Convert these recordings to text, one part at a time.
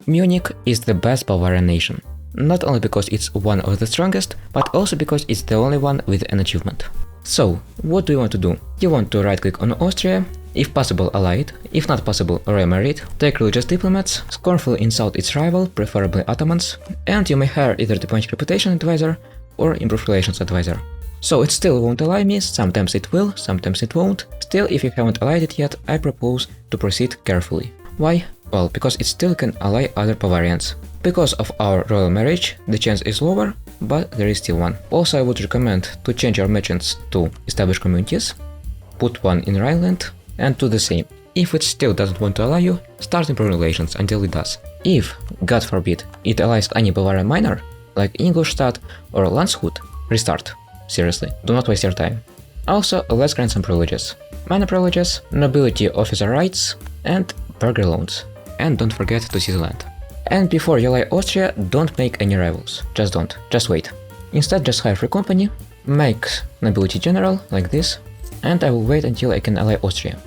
Munich is the best Bavarian nation. Not only because it's one of the strongest, but also because it's the only one with an achievement. So, what do you want to do? You want to right-click on Austria, if possible ally it, if not possible remarry it, take religious diplomats, scornfully insult its rival, preferably Ottomans, and you may hire either diplomatic reputation advisor or improved relations advisor. So it still won't ally me, sometimes it will, sometimes it won't. Still, if you haven't allied it yet, I propose to proceed carefully. Why? Well, because it still can ally other Bavarians. Because of our royal marriage, the chance is lower, but there is still one. Also, I would recommend to change your merchants to established communities, put one in Rhineland, and do the same. If it still doesn't want to ally you, start improving relations until it does. If, God forbid, it allies any Bavarian minor, like Ingolstadt or Landshut, restart. Seriously, do not waste your time. Also, let's grant some privileges. Minor privileges, nobility officer rights, and burgher loans. And don't forget to seize land. And before you ally Austria, don't make any rivals. Just don't. Just wait. Instead, just hire free company, make nobility general, like this, and I will wait until I can ally Austria.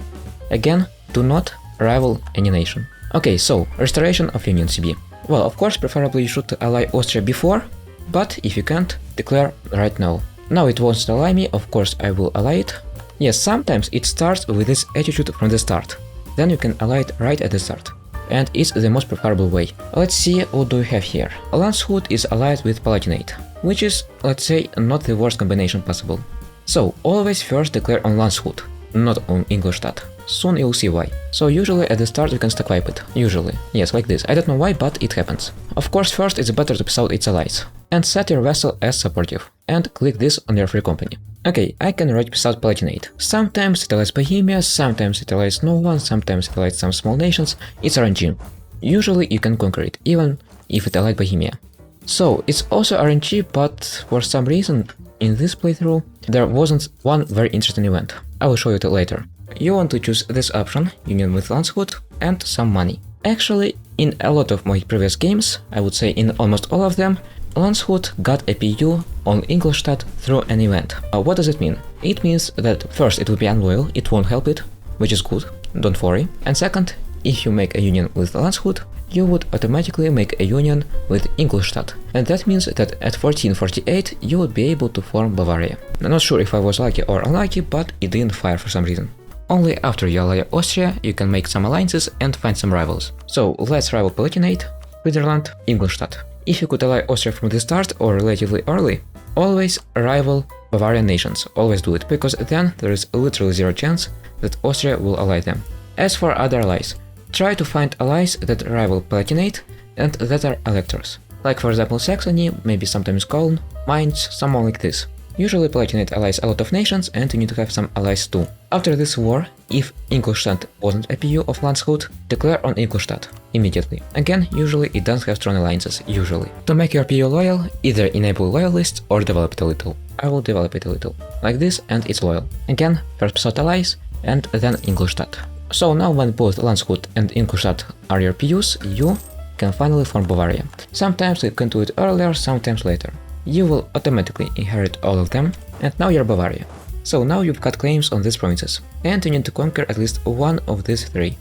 Again, do not rival any nation. Okay, so, restoration of Union CB. Well, of course, preferably you should ally Austria before, but if you can't, declare right now. Now it wants to ally me, of course I will ally it. Yes, sometimes it starts with this attitude from the start. Then you can ally it right at the start. And it's the most preferable way. Let's see what do we have here. Landshut is allied with Palatinate, which is, let's say, not the worst combination possible. So, always first declare on Landshut, not on Ingolstadt. Soon you'll see why. So usually at the start you can stack wipe it. Usually. Yes, like this. I don't know why, but it happens. Of course, first it's better to piss out its allies. And set your vassal as supportive. And click this on your free company. Okay, I can already piss out Palatinate. Sometimes it allies Bohemia, sometimes it allies no one, sometimes it allies some small nations. It's RNG. Usually you can conquer it, even if it allied Bohemia. So, it's also RNG, but for some reason, in this playthrough, there wasn't one very interesting event. I will show you it later. You want to choose this option, Union with Landshut, and some money. Actually, in a lot of my previous games, I would say in almost all of them, Landshut got a PU on Ingolstadt through an event. What does it mean? It means that first it will be unloyal, it won't help it, which is good, don't worry. And second, if you make a union with Landshut, you would automatically make a union with Ingolstadt. And that means that at 1448 you would be able to form Bavaria. I'm not sure if I was lucky or unlucky, but it didn't fire for some reason. Only after you ally Austria, you can make some alliances and find some rivals. So let's rival Palatinate, Switzerland, Ingolstadt. If you could ally Austria from the start or relatively early, always rival Bavarian nations, always do it, because then there is literally zero chance that Austria will ally them. As for other allies, try to find allies that rival Palatinate and that are electors. Like for example Saxony, maybe sometimes Cologne, Mainz, someone like this. Usually Palatinate allies a lot of nations and you need to have some allies too. After this war, if Ingolstadt wasn't a PU of Landshut, declare on Ingolstadt immediately. Again, usually it doesn't have strong alliances, usually. To make your PU loyal, either enable loyalists or develop it a little. I will develop it a little. Like this, and it's loyal. Again, first sought allies, and then Ingolstadt. So now when both Landshut and Ingolstadt are your PUs, you can finally form Bavaria. Sometimes you can do it earlier, sometimes later. You will automatically inherit all of them, and now you're Bavaria. So now you've got claims on these provinces, and you need to conquer at least one of these three.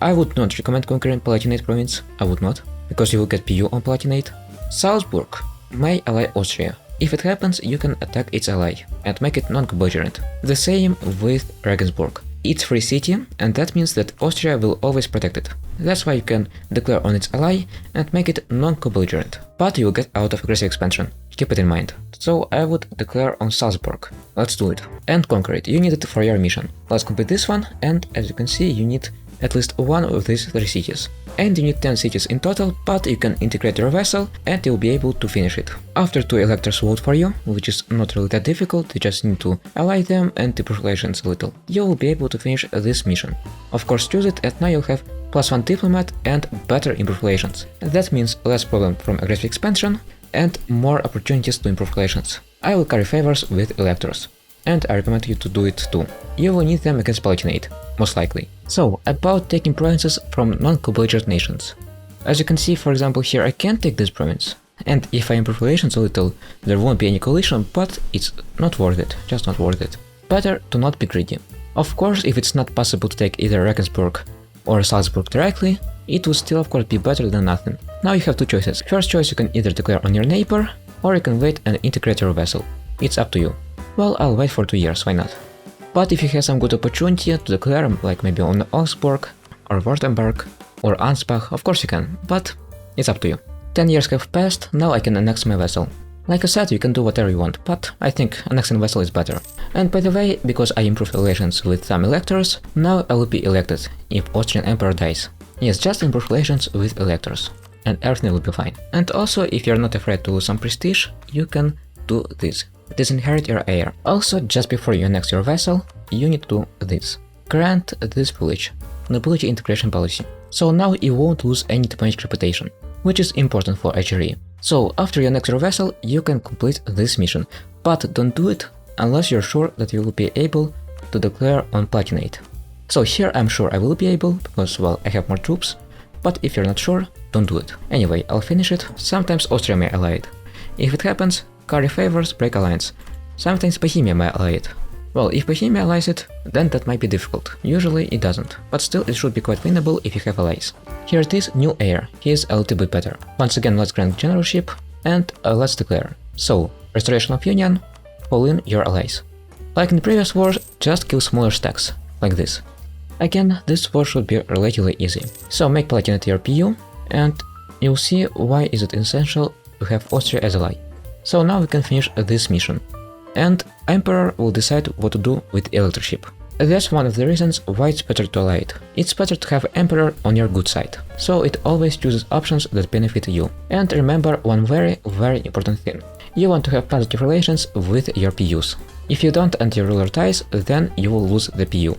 I would not recommend conquering Palatinate province, I would not, because you will get PU on Palatinate. Salzburg may ally Austria. If it happens, you can attack its ally, and make it non-belligerent. The same with Regensburg. It's free city, and that means that Austria will always protect it. That's why you can declare on its ally and make it non-belligerent, but you will get out of aggressive expansion. Keep it in mind. So I would declare on Salzburg. Let's do it. And conquer it. You need it for your mission. Let's complete this one, and as you can see, you need at least one of these 3 cities. And you need 10 cities in total, but you can integrate your vassal and you'll be able to finish it. After 2 electors vote for you, which is not really that difficult, you just need to ally them and improve relations a little. You will be able to finish this mission. Of course, choose it, and now you'll have +1 diplomat and better improved relations. That means less problem from aggressive expansion and more opportunities to improve relations. I will carry favors with electors, and I recommend you to do it too. You will need them against Palatinate, most likely. So, about taking provinces from non-co-belligerent nations. As you can see, for example, here I can take this province, and if I improve relations a little, there won't be any coalition, but it's not worth it, just not worth it. Better to not be greedy. Of course, if it's not possible to take either Regensburg or Salzburg directly, it would still of course be better than nothing. Now you have two choices. First choice, you can either declare on your neighbor, or you can wait and integrate your vassal. It's up to you. Well, I'll wait for 2 years, why not? But if you have some good opportunity to declare, like maybe on Augsburg, or Württemberg, or Ansbach, of course you can, but it's up to you. 10 years have passed, now I can annex my vassal. Like I said, you can do whatever you want, but I think annexing vassal is better. And by the way, because I improved relations with some electors, now I will be elected if Austrian Emperor dies. Yes, just improve relations with electors, and everything will be fine. And also, if you're not afraid to lose some prestige, you can do this. Disinherit your heir. Also, just before you annex your vassal, you need to do this. Grant this privilege. Nobility integration policy. So now you won't lose any diplomatic reputation, which is important for HRE. So after you annex your vassal, you can complete this mission, but don't do it unless you're sure that you will be able to declare on Palatinate. So here I'm sure I will be able, because well, I have more troops, but if you're not sure, don't do it. Anyway, I'll finish it. Sometimes Austria may ally it. If it happens, carry favors, break alliance. Sometimes Bohemia may ally it. Well, if Bohemia allies it, then that might be difficult. Usually it doesn't, but still it should be quite winnable if you have allies. Here it is, new heir. He is a little bit better. Once again, let's grant generalship, and let's declare. So, restoration of union, pull in your allies. Like in the previous wars, just kill smaller stacks, like this. Again, this war should be relatively easy. So make Palatinate your PU, and you'll see why is it essential to have Austria as ally. So now we can finish this mission. And Emperor will decide what to do with electorship. That's one of the reasons why it's better to ally it. It's better to have Emperor on your good side. So it always chooses options that benefit you. And remember one very important thing. You want to have positive relations with your PUs. If you don't and your ruler dies, then you will lose the PU.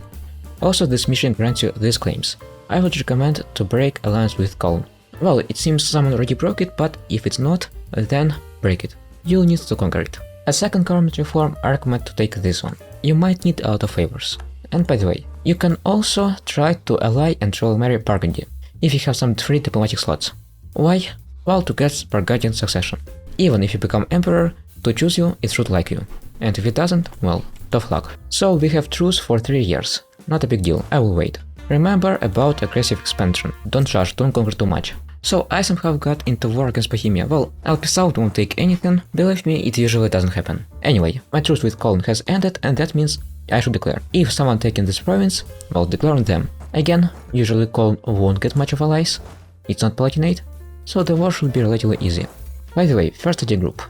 Also, this mission grants you these claims. I would recommend to break alliance with Cologne. Well, it seems someone already broke it, but if it's not, then break it. You'll need to conquer it. As second government reform, I recommend to take this one. You might need a lot of favors. And by the way, you can also try to ally and royal marry Burgundy, if you have some free diplomatic slots. Why? Well, to get Burgundian succession. Even if you become emperor, to choose you, it should like you. And if it doesn't, well, tough luck. So we have truce for 3 years. Not a big deal, I will wait. Remember about aggressive expansion. Don't rush, don't conquer too much. So I somehow got into war against Bohemia. Well, Alpes-South won't take anything, believe me, it usually doesn't happen. Anyway, my truce with Cologne has ended, and that means I should declare. If someone taking this province, well, declare on them. Again, usually Cologne won't get much of allies, it's not Palatinate, so the war should be relatively easy. By the way, first idea group.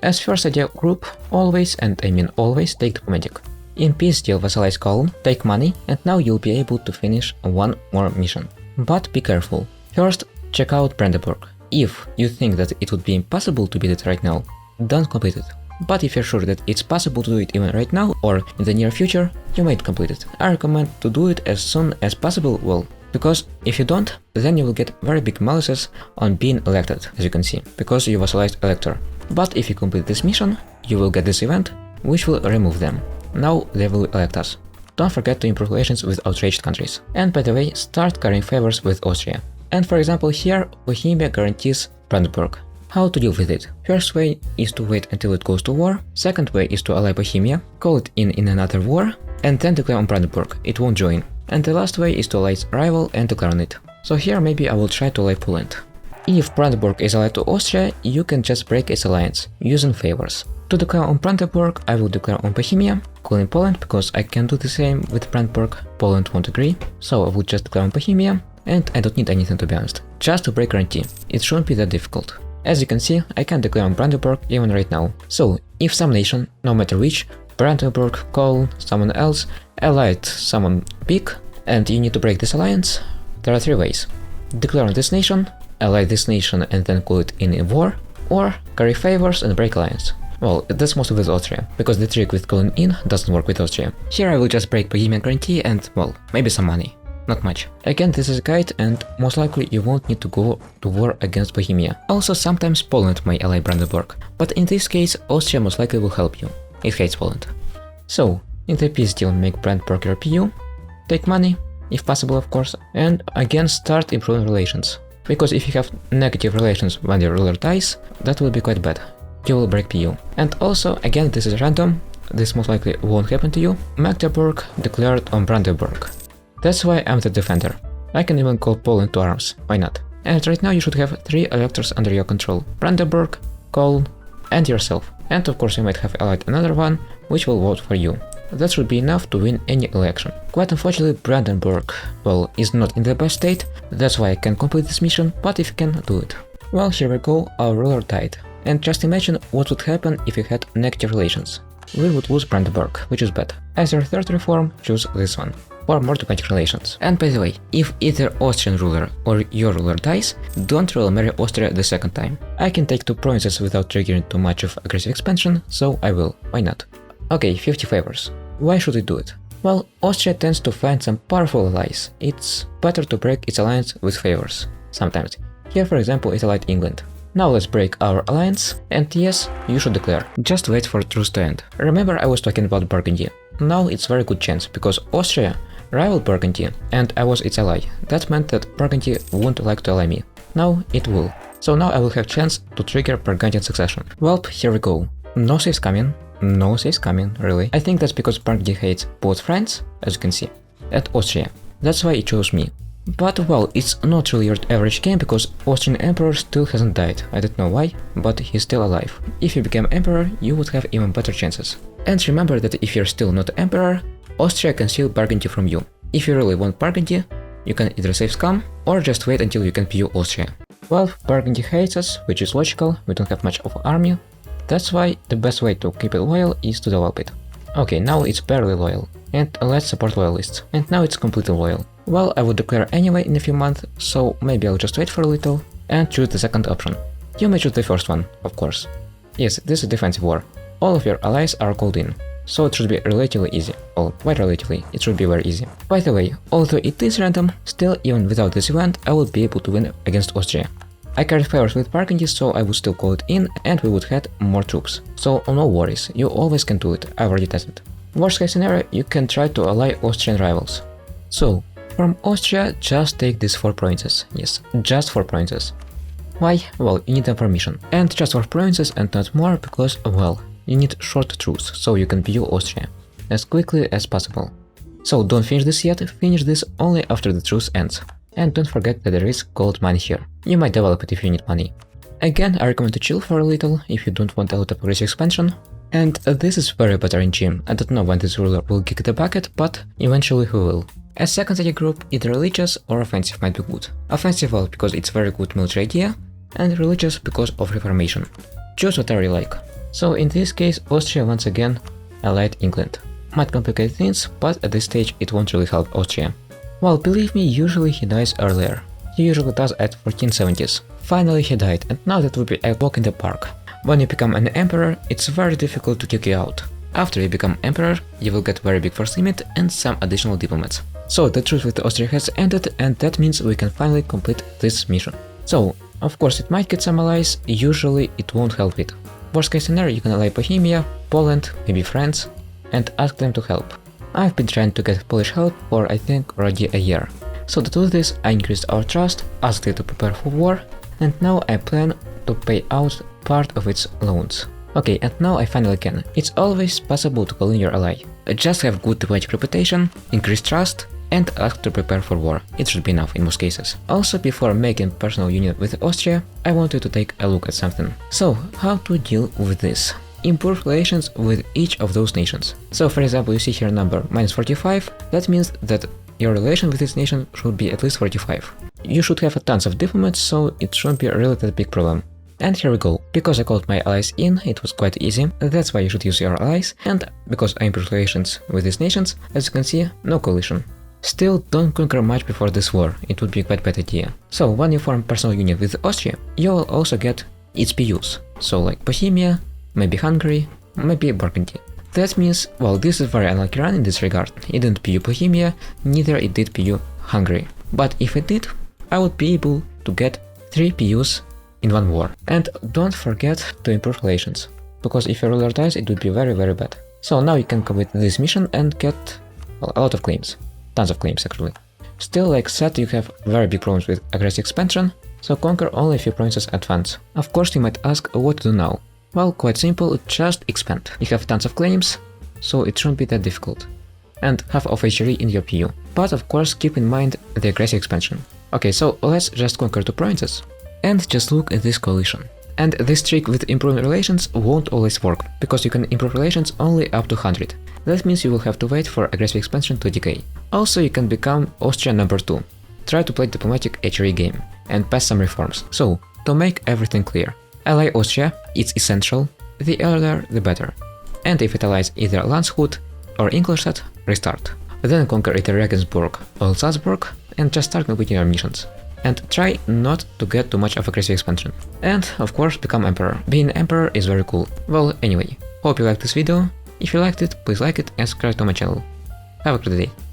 As first idea group, always, and I mean always, take diplomatic. In peace deal vassalize Cologne, take money, and now you'll be able to finish one more mission. But be careful. First, check out Brandenburg. If you think that it would be impossible to beat it right now, don't complete it. But if you're sure that it's possible to do it even right now or in the near future, you might complete it. I recommend to do it as soon as possible, well, because if you don't, then you will get very big malices on being elected, as you can see, because you vassalized elector. But if you complete this mission, you will get this event, which will remove them. Now they will elect us. Don't forget to improve relations with outraged countries. And by the way, start carrying favors with Austria. And for example here, Bohemia guarantees Brandenburg. How to deal with it? First way is to wait until it goes to war, second way is to ally Bohemia, call it in another war, and then declare on Brandenburg, it won't join. And the last way is to ally its rival and declare on it. So here maybe I will try to ally Poland. If Brandenburg is allied to Austria, you can just break its alliance, using favors. To declare on Brandenburg, I will declare on Bohemia, call in Poland, because I can do the same with Brandenburg, Poland won't agree, so I will just declare on Bohemia, and I don't need anything to be honest, just to break guarantee, it shouldn't be that difficult. As you can see, I can declare on Brandenburg even right now. So, if some nation, no matter which, Brandenburg, Cologne, someone else, allied someone big, and you need to break this alliance, there are 3 ways. Declare on this nation, ally this nation and then call it in a war, or carry favors and break alliance. Well, that's mostly with Austria, because the trick with calling in doesn't work with Austria. Here I will just break Bohemian guarantee and, well, maybe some money. Not much. Again, this is a guide and most likely you won't need to go to war against Bohemia. Also, sometimes Poland may ally Brandenburg, but in this case, Austria most likely will help you. It hates Poland. So, in the peace deal, make Brandenburg your PU, take money, if possible of course, and again start improving relations. Because if you have negative relations when your ruler dies, that will be quite bad. You will break PU. And also, again, this is random, this most likely won't happen to you. Magdeburg declared on Brandenburg. That's why I'm the defender. I can even call Poland to arms, why not? And right now you should have 3 electors under your control: Brandenburg, Cologne, and yourself. And of course you might have allied another one, which will vote for you. That should be enough to win any election. Quite unfortunately, Brandenburg, well, is not in the best state, that's why I can complete this mission, but if you can, do it. Well, here we go, our ruler died. And just imagine what would happen if you had negative relations. We would lose Brandenburg, which is bad. As your third reform, choose this one, for more diplomatic relations. And by the way, if either Austrian ruler or your ruler dies, don't royal marry Austria the second time. I can take 2 provinces without triggering too much of aggressive expansion, so I will, why not? Okay, 50 favors. Why should we do it? Well, Austria tends to find some powerful allies. It's better to break its alliance with favors, sometimes. Here for example it allied England. Now let's break our alliance, and yes, you should declare. Just wait for truce to end. Remember I was talking about Burgundy. Now it's very good chance, because Austria rivaled Burgundy, and I was its ally. That meant that Burgundy wouldn't like to ally me. Now it will. So now I will have chance to trigger Burgundian succession. Well, here we go. No saves coming. No saves coming, really. I think that's because Burgundy hates both France, as you can see, and Austria. That's why it chose me. But well, it's not really your average game, because Austrian Emperor still hasn't died. I don't know why, but he's still alive. If you became Emperor, you would have even better chances. And remember that if you're still not Emperor, Austria can steal Burgundy from you. If you really want Burgundy, you can either save scum, or just wait until you can PU Austria. Well, Burgundy hates us, which is logical, we don't have much of an army. That's why the best way to keep it loyal is to develop it. Okay, now it's barely loyal, and let's support loyalists. And now it's completely loyal. Well, I would declare anyway in a few months, so maybe I'll just wait for a little and choose the second option. You may choose the first one, of course. Yes, this is a defensive war. All of your allies are called in, so it should be relatively easy. Well, quite relatively, it should be very easy. By the way, although it is random, still even without this event I would be able to win against Austria. I carried favors with Burgundy, so I would still call it in and we would have more troops. So no worries, you always can do it, I already tested. Worst case scenario, you can try to ally Austrian rivals. So, from Austria, just take these 4 provinces. Yes, just 4 provinces. Why? Well, you need them for mission. And just 4 provinces and not more, because, well, you need short truce, so you can PU Austria as quickly as possible. So don't finish this yet, finish this only after the truce ends. And don't forget that there is gold money here. You might develop it if you need money. Again, I recommend to chill for a little if you don't want a lot of aggressive expansion. And this is very bad RNG. I don't know when this ruler will kick the bucket, but eventually he will. As second study group, either religious or offensive might be good. Offensive, well, because it's very good military idea, and religious because of reformation. Choose whatever you like. So in this case, Austria once again allied England. Might complicate things, but at this stage it won't really help Austria. Well, believe me, usually he dies earlier. He usually does at 1470s. Finally he died, and now that would be a walk in the park. When you become an emperor, it's very difficult to kick you out. After you become emperor, you will get very big force limit and some additional diplomats. So the truce with Austria has ended, and that means we can finally complete this mission. So, of course it might get some allies, usually it won't help it. Worst case scenario, you can ally Bohemia, Poland, maybe France, and ask them to help. I've been trying to get Polish help for I think already a year. So to do this, I increased our trust, asked it to prepare for war, and now I plan to pay out part of its loans. Okay, and now I finally can. It's always possible to call in your ally. Just have good diplomatic reputation, increase trust, and ask to prepare for war. It should be enough in most cases. Also, before making personal union with Austria, I wanted to take a look at something. So, how to deal with this? Improve relations with each of those nations. So, for example, you see here number -45, that means that your relation with this nation should be at least 45. You should have tons of diplomats, so it shouldn't be really that big problem. And here we go. Because I called my allies in, it was quite easy, that's why you should use your allies, and because I improved relations with these nations, as you can see, no coalition. Still, don't conquer much before this war, it would be quite bad idea. So, when you form personal union with Austria, you will also get its PUs, so like Bohemia, maybe Hungary, maybe Burgundy. That means, well, this is very unlucky run in this regard. It didn't PU Bohemia, neither it did PU Hungary. But if it did, I would be able to get 3 PUs in one war. And don't forget to improve relations, because if your ruler dies, it would be very bad. So now you can complete this mission and get, well, a lot of claims. Tons of claims actually. Still, like said, you have very big problems with aggressive expansion, so conquer only a few provinces at once. Of course you might ask what to do now. Well, quite simple, just expand. You have tons of claims, so it shouldn't be that difficult. and half of HRE in your PU. But of course keep in mind the aggressive expansion. Okay, so let's just conquer 2 provinces. And just look at this coalition. And this trick with improving relations won't always work, because you can improve relations only up to 100. That means you will have to wait for aggressive expansion to decay. Also, you can become Austria number 2. Try to play diplomatic HRE game and pass some reforms. So, to make everything clear, ally Austria, it's essential, the earlier the better. And if it allies either Landshut or Ingolstadt, restart. Then conquer either Regensburg or Salzburg and just start completing your missions. And try not to get too much of aggressive expansion. And of course become emperor. Being emperor is very cool. Well, anyway, hope you liked this video. If you liked it, please like it and subscribe to my channel. Have a great day.